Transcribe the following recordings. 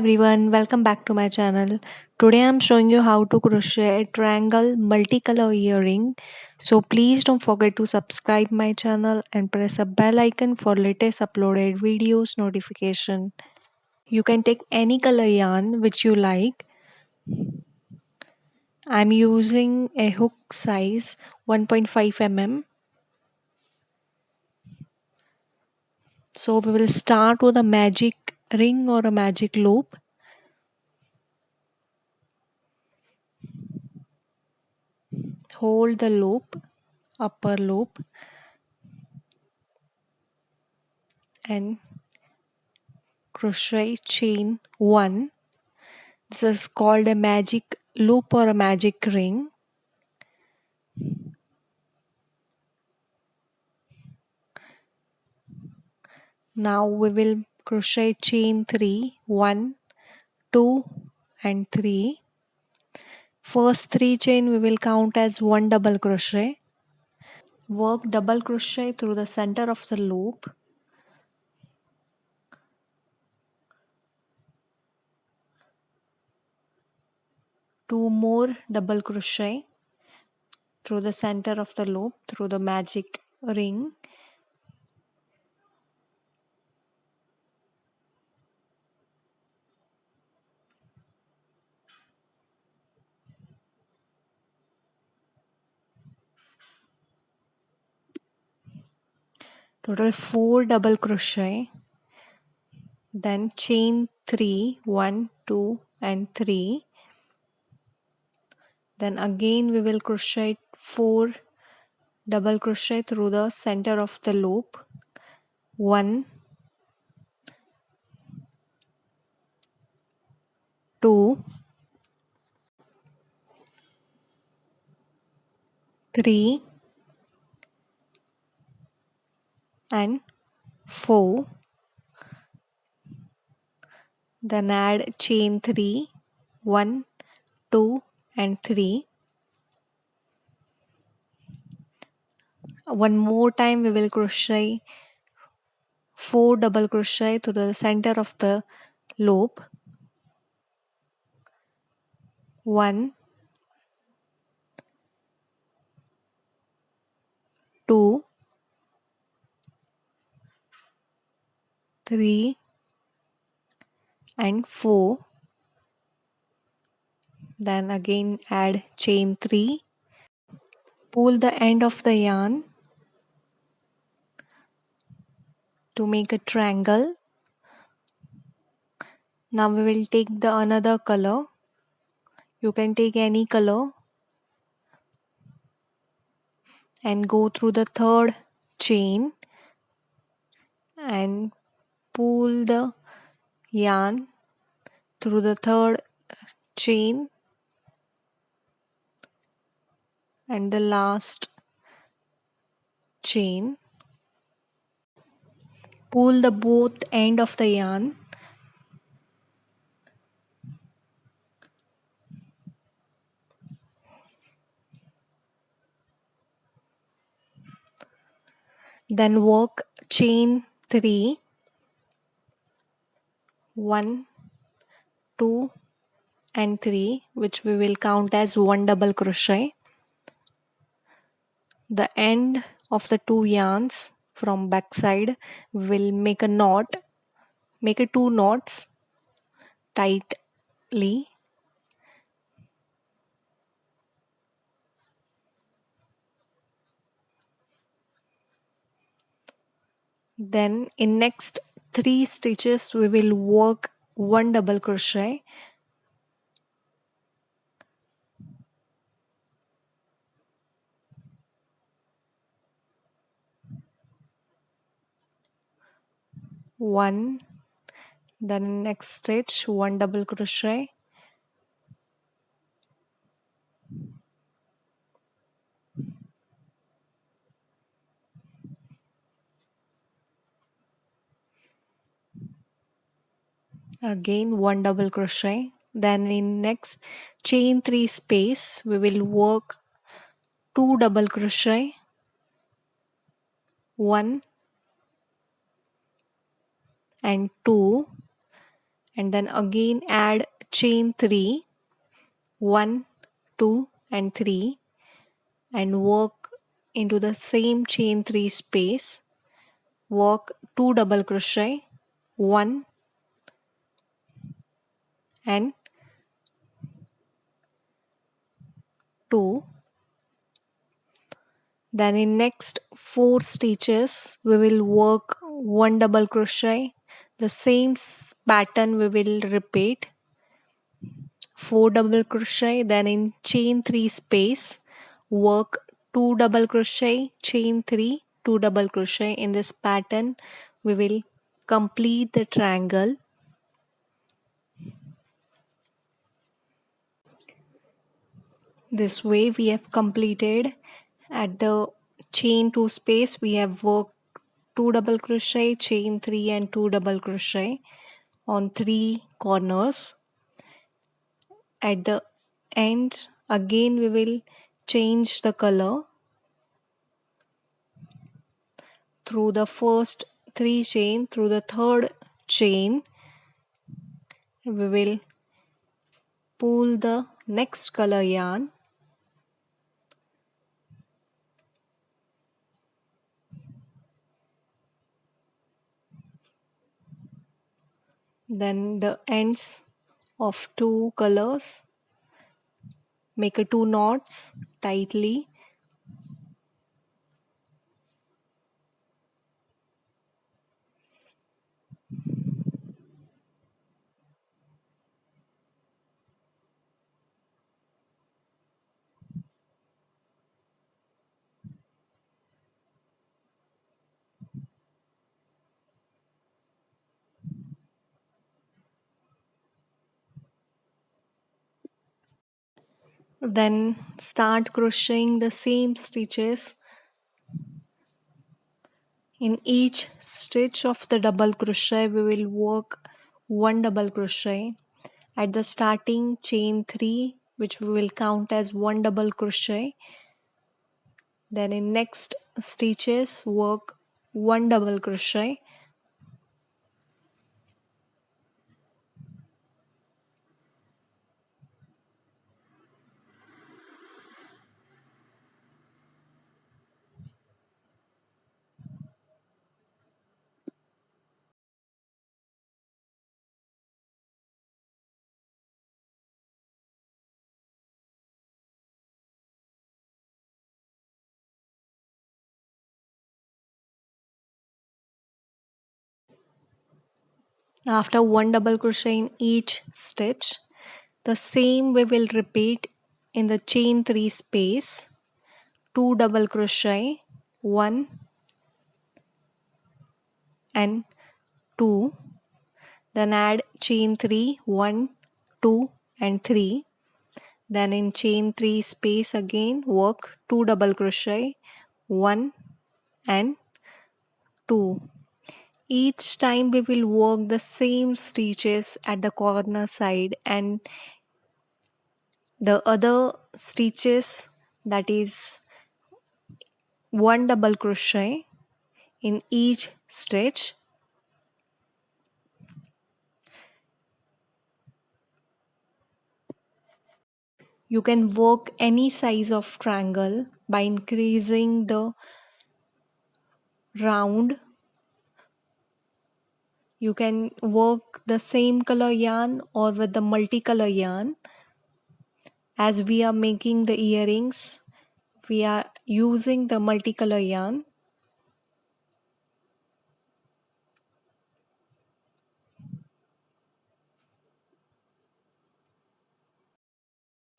everyone, welcome back to my channel. Today I'm showing you how to crochet a triangle multicolor earring. So please don't forget to subscribe my channel and press a bell icon for latest uploaded videos notification. You can take any color yarn which you like. I'm using a hook size 1.5 mm. So we will start with a magic ring or a magic loop. Hold the loop, upper loop, and crochet chain 1. This is called a magic loop or a magic ring. Now we will crochet chain 3, 1, 2 and 3. First 3 chain we will count as 1 double crochet. Work double crochet through the center of the loop. Two more double crochet through the center of the loop through the magic ring. Total 4 double crochet. Then chain 3, 1, 2 and 3. Then again we will crochet 4 double crochet through the center of the loop. 1, 2, 3 and 4. Then add chain 3, 1, 2 and 3. One more time we will crochet 4 double crochet to the center of the loop. 1, 2, 3 and 4. Then again add chain 3. Pull the end of the yarn to make a triangle. Now we will take the another color. You can take any color and go through the third chain and pull the yarn through the third chain and the last chain. Pull the both end of the yarn. Then work chain 3, 1, 2 and 3, which we will count as 1 double crochet. The end of the 2 yarns from back side will make a knot. Make a 2 knots tightly. Then in next 3 stitches we will work 1 double crochet. One, then next stitch 1 double crochet. Again 1 double crochet. Then in next chain 3 space we will work 2 double crochet, 1 and 2, and then again add chain 3, 1, 2 and 3, and work into the same chain 3 space. Work 2 double crochet, 1 and 2. Then in next 4 stitches we will work 1 double crochet. The same pattern we will repeat 4 double crochet, then in chain 3 space work 2 double crochet, chain 3, 2 double crochet. In this pattern we will complete the triangle. This way we have completed. At the chain 2 space we have worked 2 double crochet, chain 3 and 2 double crochet on 3 corners. At the end again we will change the color. Through the first 3 chain, through the third chain we will pull the next color yarn, then the ends of 2 colors, make a 2 knots tightly. Then start crocheting the same stitches. In each stitch of the double crochet we will work 1 double crochet. At the starting chain 3, which we will count as 1 double crochet. Then in next stitches work 1 double crochet. After 1 double crochet in each stitch, the same we will repeat in the chain 3 space. 2 double crochet, 1 and 2, then add chain 3, 1, 2 and 3. Then in chain 3 space again work 2 double crochet, 1 and 2. Each time we will work the same stitches at the corner side, and the other stitches, that is 1 double crochet in each stitch. You can work any size of triangle by increasing the round. You can work the same color yarn or with the multicolor yarn. As we are making the earrings, we are using the multicolor yarn.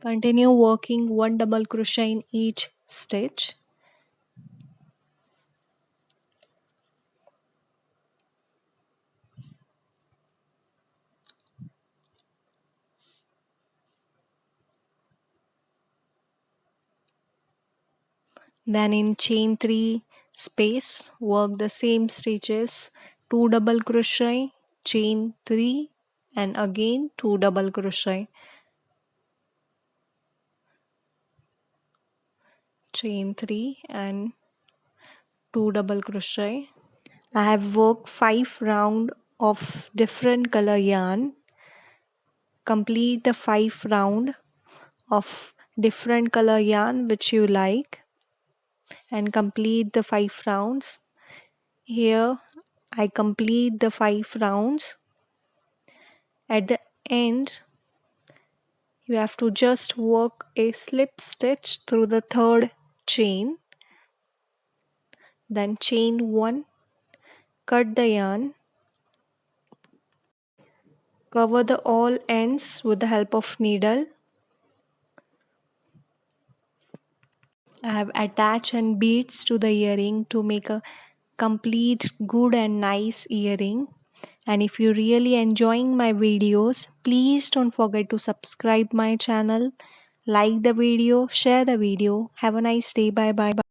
Continue working 1 double crochet in each stitch. Then in chain 3 space work the same stitches, 2 double crochet, chain 3 and again 2 double crochet, chain 3 and 2 double crochet. I have worked 5 round of different color yarn. complete the 5 round of different color yarn which you like, and complete the 5 rounds. Here I complete the 5 rounds. At the end, you have to just work a slip stitch through the third chain, then chain 1, cut the yarn, cover the all ends with the help of needle. I have attached and beads to the earring to make a complete good and nice earring. And if you're really enjoying my videos, please don't forget to subscribe my channel, like the video, share the video. Have a nice day. Bye bye.